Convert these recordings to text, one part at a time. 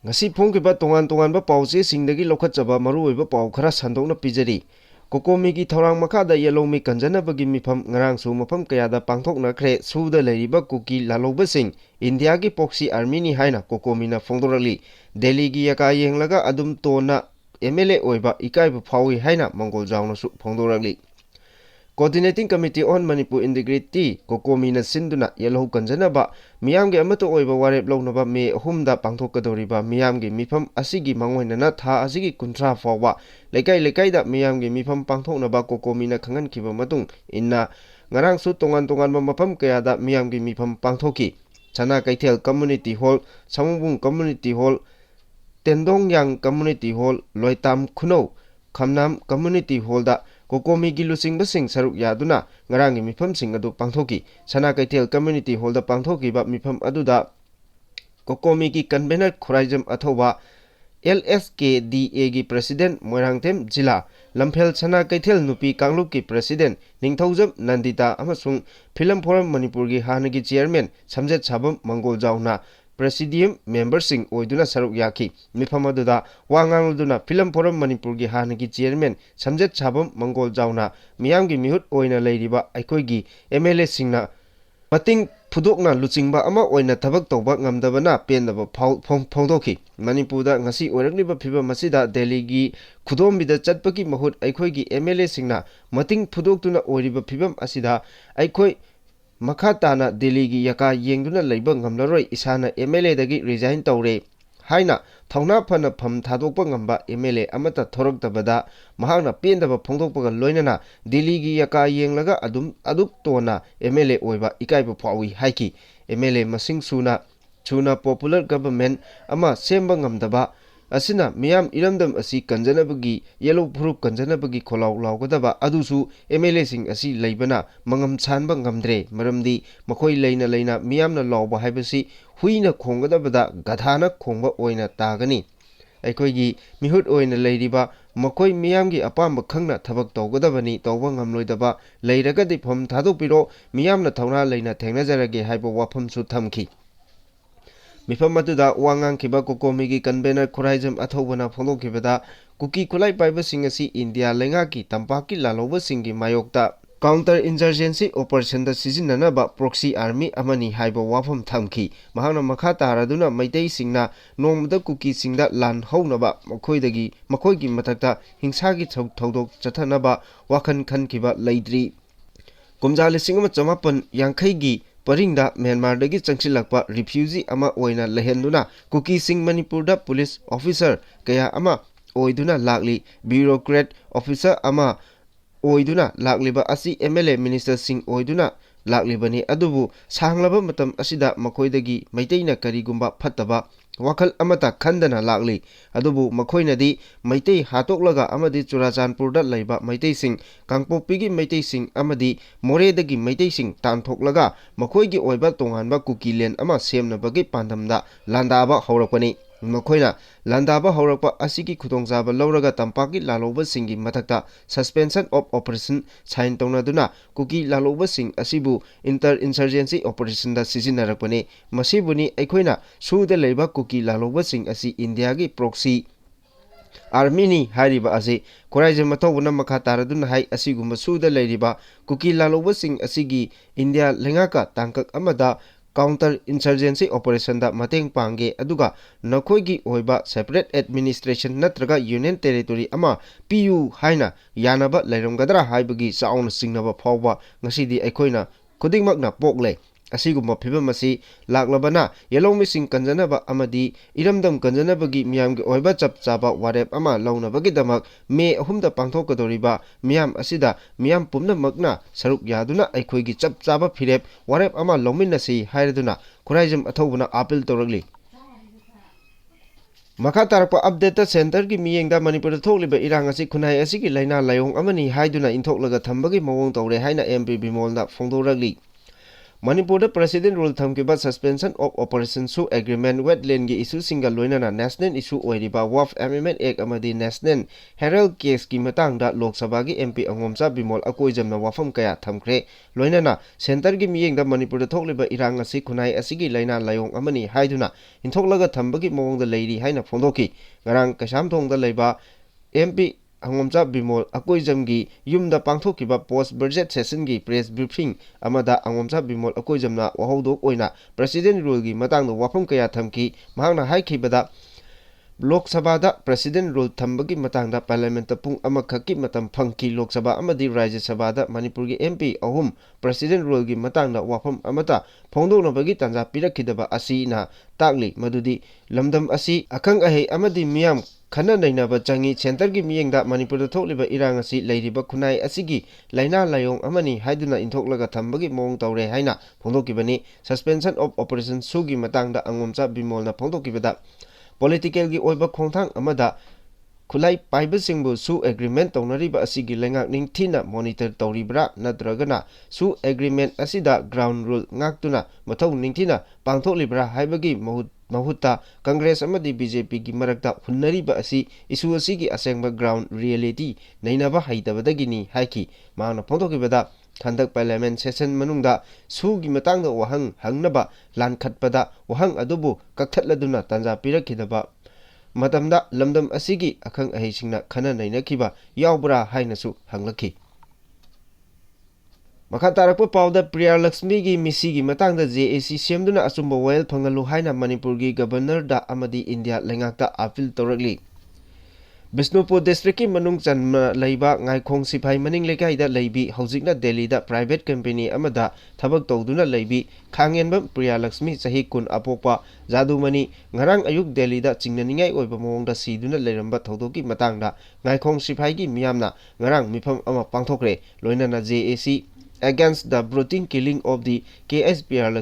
ngasi phongkiba tongan pause singdagi lokhatchaba maruoiba paw khara sandokna pijari kokomi gi thorang makhada yelomi kanjanabagi mifam ngarang su mafam kayada pangthokna khre suda leiriba kuki laloba sing India gi proxy army ni haina kokomi na phongdorali Delhi gi yaka yenglaga adum tona MLA oiba ikaibu phawi haina mongol jawna su phongdorali Coordinating Committee on Manipur Integrity kokomi na sinduna yelohu kanjanaba miyamge amato oiba warep lognaba me ahumda pangthokadoriba miyamge mifam asigi mangoinana tha asigi kuntra fawa lekai da miyamge mifam pangthoknaba kokomi na khangan kiba matung inna ngarang su tongan mafam kayada miyamge mifam pangthoki Chana Kaithel Community Hall Samubung Community Hall Tendongyang Community Hall Loitam Khunou Khamnam Community Hall da kokomi gi lusing basing saruk yaduna ngarangi mifam sing adu pangthoki Chana Kaithel Community Hall da pangthoki ba mifam aduda kokomi gi convener khuraijam athoba LSKDA gi president Moirangthem Jila Lamphel Chana Kaithel Nupi Kangluk gi president Ningthaujam Nandita amasung Film Forum Manipur gi hanagi chairman Samjet Sabam Mangol Jauna Presidium membersing oiduna saruk yaki mifam aduda wangangluduna Film Forum Manipur gi hanagi chairman Samjet Sabam Mangol Jauna miyamgi mihut oina leiriba aikoigi MLA singna mating phudokna luchingba ama oina thabak tawba ngamdabana pendaba phongdoki Manipurda ngasi oirakliba phiba masida Delhi gi khudombida chatpaki mahut aikoigi MLA singna mating phudokduna oiriba phibam asida aikoi Makhatana Delhi gi yaka yengduna leiba ngamlaroi isana MLA dagi resign tawre haina thawna phana pham thadokpa ngamba MLA amata thoraktabada mahakna pendaba phongdokpaga loinana Delhi gi yaka yenglaga aduk tona MLA oiba ikaiba phawi haiki MLA masing suna popular government ama semba ngamdaba asina miyam iramdam asi kanjanabagi yellow proof kanjanabagi kholaw lawgadaba adusu MLA sing asi leibana mangam chanba ngamdre maramdi makhoi leina miyamna lawba haibasi huina khonggadabada gathana khongba oina tagani aikoigi mihut oina leiriba makhoi miyamgi apamba khangna thabak tawgadabani tawba ngamloidaba leiragadi pham thadopiro miyamna thawna leina thengnajarage haiba wafam su thamki mifam aduda wangang kiba kokomi gi convener khuraijam athobana phongdokibada kuki khulai paiba sing asi India lenga ki tampaki laloba singi mayokta Counter-insurgency operation da sizinanaba proxy army amani haiba wafam thamki mahana makha taraduna maitei singna nongmada kuki singda lan hounaba makhoigi mathakta hingsagi thodok chathanaba wakhan khankiba leidri kumjali singama chamapan yangkhai gi Paringda Myanmar dagi changchilakpa refugee ama oina lehenduna kuki sing Manipur da police officer kaya ama oiduna lakli bureaucrat officer ama oiduna lakliba asi MLA minister sing oiduna laklibani adubu sanglaba matam asida makoidagi maiteina karigumba phattaba wakhal amata khandana lakli adubu makhoinadi maitei hatoklaga amadi Churachandpurda leiba maitei sing Kangpokpigi maitei sing amadi Moredagi maitei sing tanthoklaga makhoigi oiba tonganba kuki len ama semnabagi pandamda landaba haurakpani makhoina landaba haurakpa asigi khudongzaba lawraga tampaki laloba singi mathakta suspension of operation sign tonaduna kuki laloba sing asibu inter-insurgency operation da sizinnarakpani masibuni aikhoina suda leiba kuki laloba sing asi India gi proxy army hariba asi khuraijam mathobuna makha taraduna hai asigumba suda leiriba kuki laloba sing asigi India lengaka tangkak amada Counter-insurgency operation da mateng pange aduga nakhoigi oiba separate administration natraga union territory ama PU haina yanaba leiromgadra haibagi chauna singnaba phawba ngasidi aikhoina khudingmakna pokle asigumba phibam asi laklabana yelomi sing kanjanaba amadi iramdam kanjanabagi miyamgi oiba chapchaba warep ama launabagi damak me ahumda pangthokadoriba miyam asida miyam pumnamakna saruk yaduna aikhoigi chapchaba phirep warep ama lominasi hairaduna khuraijam athobuna appeal toragli makha tarpa update center gi miyengda Manipur thokliba irang asi khunai asi gi laina layong amani haiduna inthoklaga thambagi mawong tawre haina MP Bimol na phongdoragli Manipur President rule thamkiba suspension of operation su agreement wetland gi issue single loinana national issue oiriba WAF Amendment Act amadi national herald case ki matangda Lok Sabha gi MP angomcha Bimol akoijamna wafam kaya thamkre loinana center gi miyengda Manipur da thokliba irang asi khunai asigi laina layong amani haiduna inthoklaga thambagi mawongda leiri haina phondoki ngarang kasam thongda leiba MP Angomcha Bimol akoijamgi yumda pangthokiba post budget session gi press briefing amada Angomcha Bimol akoijamna wahodok oina president rule gi matangda wafam kaya thamki mahangna haikibada Lok Sabha da president rule thambagi matangda parliament pung amakhaki matam phangki Lok Sabha amadi Rajya Sabha da Manipur gi MP ahum president rule gi matangda wafam amata phongdoknabagi tanja pirakhidaba asi na takli madudi lamdam asi akhang ahei amadi miyam khana nainaba changi center gi miyengda Manipur da thokliba irang asi leiriba khunai asigi laina layong amani haiduna inthoklaga thambagi mawong tawre haina phongdokibani suspension of operation sugi matangda Angomcha Bimol na phongdokibada political gi oiba khongthang amada khulai paiba singbu su agreement tawnariba asigi lengak ningthina monitor tawribra nadragana su agreement asida ground rule ngaktuna mathau ningthina pangthoklibra haibagi mahutta Congress amadi BJP gi marakta hunnariba asi isu asigi asengba ground reality nainaba haitabadagini haiki maana phongtokibada Thandak Parliament session manungda sugi matangda wahang hangnaba lankhatpada wahang adubu kakthatladuna tanja pirakhidaba matamda lamdam asigi akhang aheisingna khana nainakiba yaubra hainasu hanglakhi Makha tarakpa pawda Priyalaxmi gi misi gi matangda JAC semduna achumba wail phangalu haina Manipur gi governor da amadi India lengakta appeal tawrakli Bisnupur district ki manung chanma leiba ngaikhong sipai maning lekai da leibi hojikna Delhi da private company amada thabak tawduna leibi khangenbam Priyalaxmi sahi kun apokpa jadumani ngarang ayuk Delhi da chingnaningai oiba mawongda siduna leiramba thodoki matangda ngaikhong sipai gi miyamna ngarang mifam ama pangthokre loinana JAC against the brutal killing of the KS Piba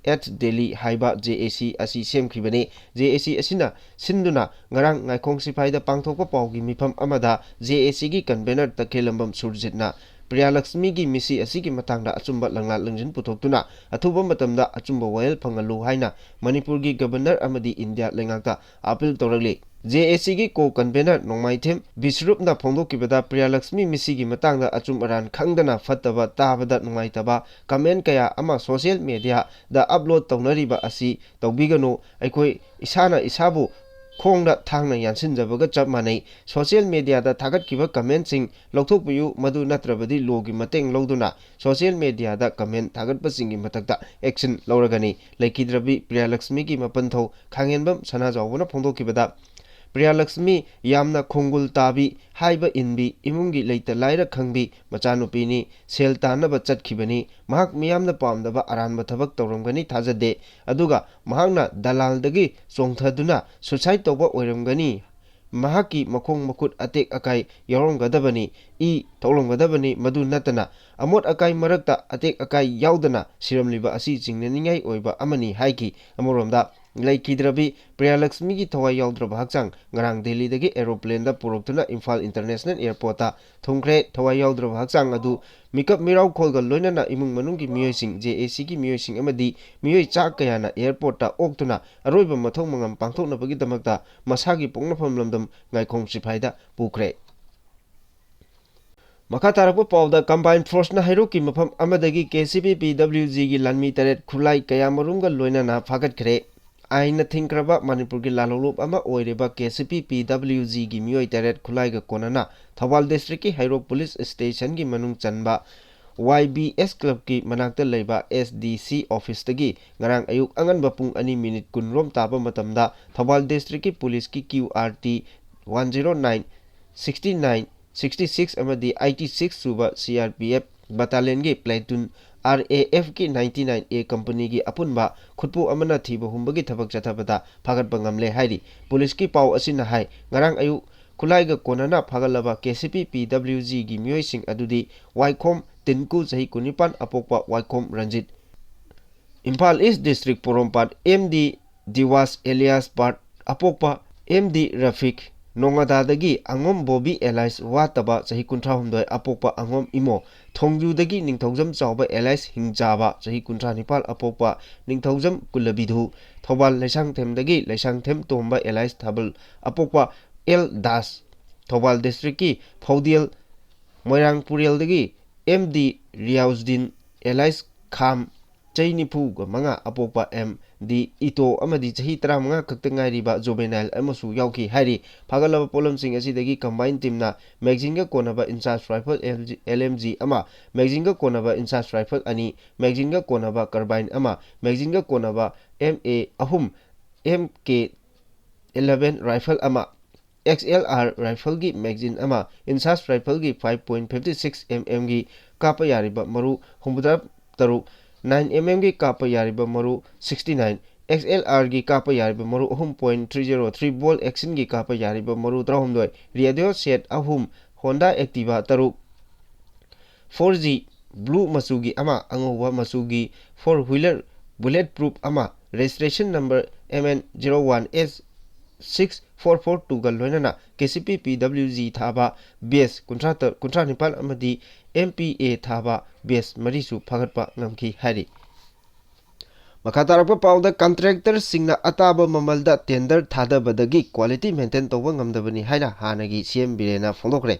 at Delhi haiba JAC asi semkhibane JAC asina sinduna ngarang ngaikhong sipai da pangthokpa pawgi mifam amada JAC gi convener takhelambam surjitna Priyalaxmi gi misi asigi matangda achumba langla langjin puthokuna athuba matamda achumba wail phangalu haina Manipur gi governor amadi India lengakta appeal tawrakli JAC gi co-convener Nongmei Bisrupna phongdokibada Priyalaxmi misi gi matangda achum aran khangdana fataba tabada nungaitaba comment kaya ama social media da upload tawnariba asi tawbiganu aikoi isana isabu khongda thangna yansinjabaga chap manai social media da thagatkiba comment sing Louthokpiyu madu Ntrabadi logi mateng loduna social media da comment thagatpa singi matakta action loragani laikidrabi Priyalaxmi gi mapanthau khangenbam sanajawbona phongdokibada Priyalaxmi yamna khongul tabi haiba inbi imungi leita laira khangbi machanupini sel tanaba chatkhibani mahak miyamna pamdaba Aranba thabak tawramgani thajade aduga mahakna dalaldagi chongthaduna suicide tawba oiramgani mahaki makhong makut atek akai yauromgadabani tawlomgadabani madu natana amot akai marakta atek akai yaudana siramliba asi chingnaningai oiba amani haiki amoromda Laikidrabi Priyalaxmi gi thawai yaudraba hakchang ngarang Delhi dagi aeroplane da puroktuna Imphal International Airport ta thongkre thawai yaudraba hakchang adu mikap mirau kholga loinana imung manunggi miyoising JAC gi miyoising amadi miyoi chak kayana airport ta oktuna aroiba mathong mangam pangthoknabagi damakta masagi pongnafam lamdam ngaikhong sipaida pukre Makha tarakpa pawda combined force na hairoki mafam amadagi KCP PWG gi lanmi taret khulai kayamarumga loinana phagatkre aina thingkraba Manipur gi lalolup ama oireba KCP PWG gi miyoi taret khulai ga konana Thawal district ki hairo police station gi manung chanba YBS club ki manakta leiba SDC office tagi ngarang ayuk anganba pung 2 minute kunrom taba matamda Thawal district ki police ki QRT 109 69 66 amadi 86 suba CRPF battalion gi platoon RAF ki 99A company gi apunba khutpu amana thiba humbagi thabak chathabada phagatpa ngamle hairi police ki paw asina hai ngarang ayu khulai ga konana phagalaba KCP PWG gi myoising adudi Waikhom Tinku sahi kunipan apokpa Waikhom Ranjit Imphal East District Porompat MD Diwas Elias Part apokpa MD Rafik Nongadadagi angom Bobby Elias Wataba Sahi Kuntra Humdoi Apopa angom Imo Thongjudagi Ningthojam Chawba Elias Hingjaba Sahi Kuntra Nipal Apopa Ningthojam Kulabidhu Thobal Lesang Themdagi Lesang Them Tomba Elias Thabal Apopa El Das Thobal District ki Phaudial Moirang Purialdagi MD Riauzdin Elias Kham Chainipu Manga Apopa M di ito amadi chahi tara mga kaktangai riba juvenile amasu yauki hari phagalaba polom sing asidagi combined team na magazine ga konaba incharge rifle LMG ama magazine ga konaba incharge rifle ani magazine ga konaba carbine ama magazine ga konaba MA ahum MK 11 rifle ama XLR rifle gi magazine ama incharge rifle gi 5.56 mm gi kapa yariba maru humbuda taru 9 mm gi kapa yariba maru 69 XLR gi kapa yariba maru 3.303 ball action gi kapa yariba maru 3 radio set ahum Honda Activa taru 4G blue masugi ama angowa masugi 4 wheeler bulletproof ama registration number MN01S6442 gal loinana KCP PWG thaba base Contractor nipal amadi MPA thaba base marisu phagatpa ngamki hari Makatarapa pauda contractor singna ataba mamalda tender thadabadagi quality maintain tawba ngamdabani haina hanagi CM Birena phongdokre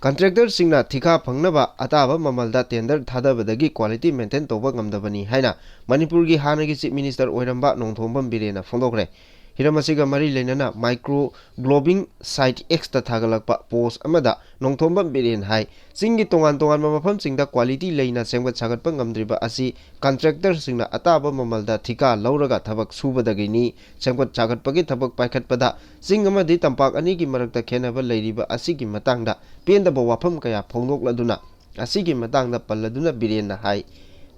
Contractor singna thika phangnaba ataba mamalda tender thadabadagi quality maintain tawba ngamdabani haina Manipur gi hanagi chief minister oiramba Nongthombam Birena phongdokre Hiramasiga mari lenana micro globing site X ta thagalakpa post amada Nongthombam Biren hai singi tongan mafam singda quality leina sengbat sagatpa ngamdriba asi contractor singna ataba mamalda thika lauraga thabak subadagini sengbat sagatpagi thabak paikhatpada sing amadi tampak ani gi marakta khenaba leiriba asi gi matangda pendaba wafam kaya phongnokladuna asi gi matangda palladuna Biren hai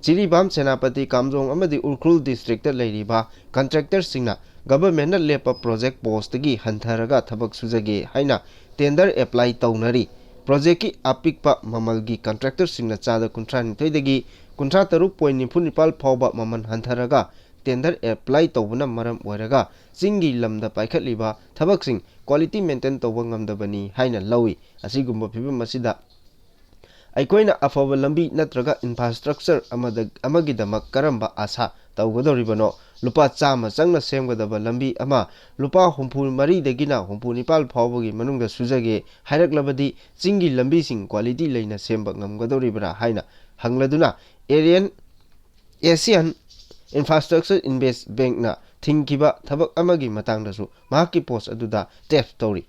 Chiribam Senapati Kamjong amadi Urkhul district ta leiriba contractor singna government na lepa project post gi hantharaga thabak sujage haina tender apply taunari project ki apikpa mamal gi contractor singna chada kuntrani toidagi kuntra taru point nipal phawba maman hantharaga tender apply tawbuna maram oiraga singi lamda paikhatliba thabak sing quality maintain tawba ngamdabani haina lawi asigumba phibam masida aikoina afaba lambi natraga infrastructure amagidamak karamba asa tawgodoribano lupa chama changna semgadaba lambi ama lupa humpur mari dagina humpur nipal phawbagi manungda sujage hairaklabadi chingi lambi sing quality leina semba ngamgadoribra haina hangladuna Asian Infrastructure Invest Bank na thingkiba thabak amagi matangdasu mahaki post aduda tap tori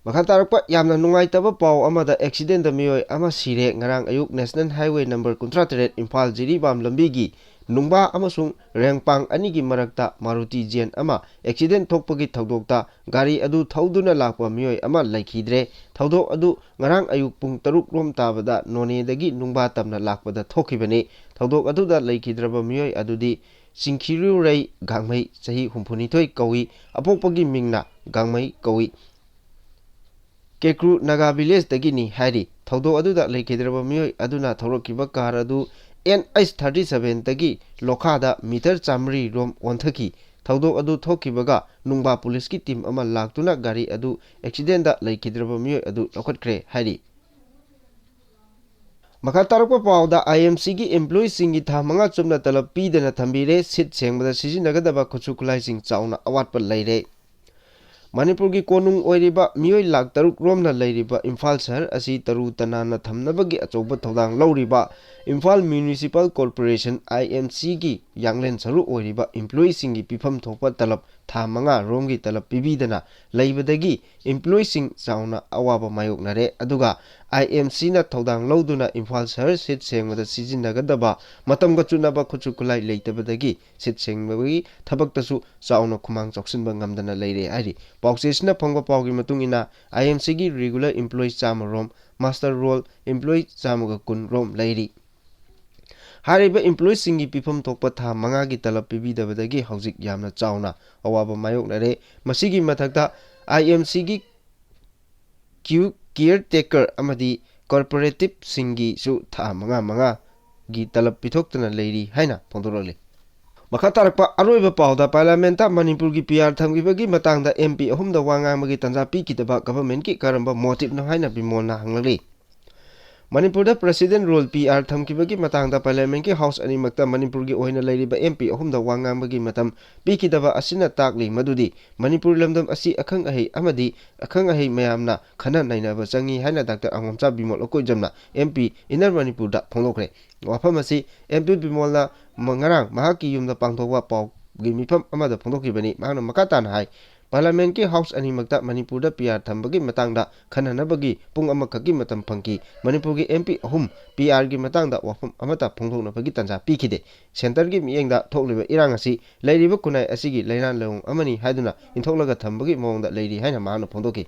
Makhatarpa yamna nungaitaba paw amada accident da miyoi ama sire ngarang ayuk National Highway number 38 Imphal Jiribam lambigi nungba amasung rengpang anigi marakta Maruti Jen ama accident thokpagi thaudokta gari adu thauduna lakwa miyoi ama laikhidre thaudok adu ngarang ayuk pung 3 rom tabada none dagi nungba tamna lakpada thokibani thaudok adu da laikhidraba miyoi adudi Singkhiru Rai Gangmei sahi humpunithoi kawi apokpagi mingna Gangmei kawi Kekru Naga village dagini hari thaudok aduda laikhidraba miyoi aduna thorokiba car adu NH37 tagi lokhada meter chamri rom onthaki thaudok adu thokibaga nungba police ki team ama laktuna gari adu accident da laikhidraba miyoi adu lokhatkre hari Makhatarpa pawda IMC gi employees singi tha manga chumna talab pidana thambire sit sengbada sijinagadaba khuchukulai sing chauna awatpa leire Manipur gi konung oiriba miyoi lak taruk romna leiriba Imphal shahar asi taru tanana thamnabagi achoba thodang lauriba Imphal Municipal Corporation IMC gi yanglen saru oiriba employee singi pifam thokpa talab tha manga romgi talab pibidana leibadagi employee sing chauna awaba mayoknare aduga IMC na thodang lauduna Imphal shahar sit sengmada sijinagadaba matamga chunaba khuchukulai leitabadagi sit sengmagi thabaktasu chauna khumang choksinba ngamdana leire ari Eshna phangba pawgi matungina IMC gi regular employees chama rom master role employee chama kun rom leiri hariba employees singi pifam thokpa tha manga gi talab pibidabadagi haujik yamna chauna awaba mayoknare masigi mathakta IMC gi caretaker amadi corporative singi su tha manga gi talab pithoktana leiri haina phongdorole Makha tarakpa aroiba pauda Parliamentary Manipur ki PR thamgibagi matangda MP ahumda wangamagi tanja pikidaba government ki karamba motive na haina Bimol na hanglali. Manipur da President role PR thamkibagi matangda Parliament ki House animakta Manipur ki oina leiriba MP ahumda wangamagi matam pikidaba asina takli madudi Manipur lamdam asi akhang ahei amadi akhang ahei mayamna khana nainaba changi haina Dr. Angomcha Bimol okoi jamna MP Inner Manipur da phonglokre. Wafam asi MP Bimol na mangarang mahaki yumda pangthokwa paw gi mifam amada phondokhibani mahana makatan hai Parliament ki House animakta Manipur da PR thambagi matangda khananabagi pung amakaki matam phangki Manipur ki MP ahum PR gi matangda wafam amata phongthoknabagi tanja pikide center gi miyengda thokliba irang asi leiriba kunai asigi leiran leung amani haiduna inthoklaga thambagi mawngda leiri haina mahana phongdokhi.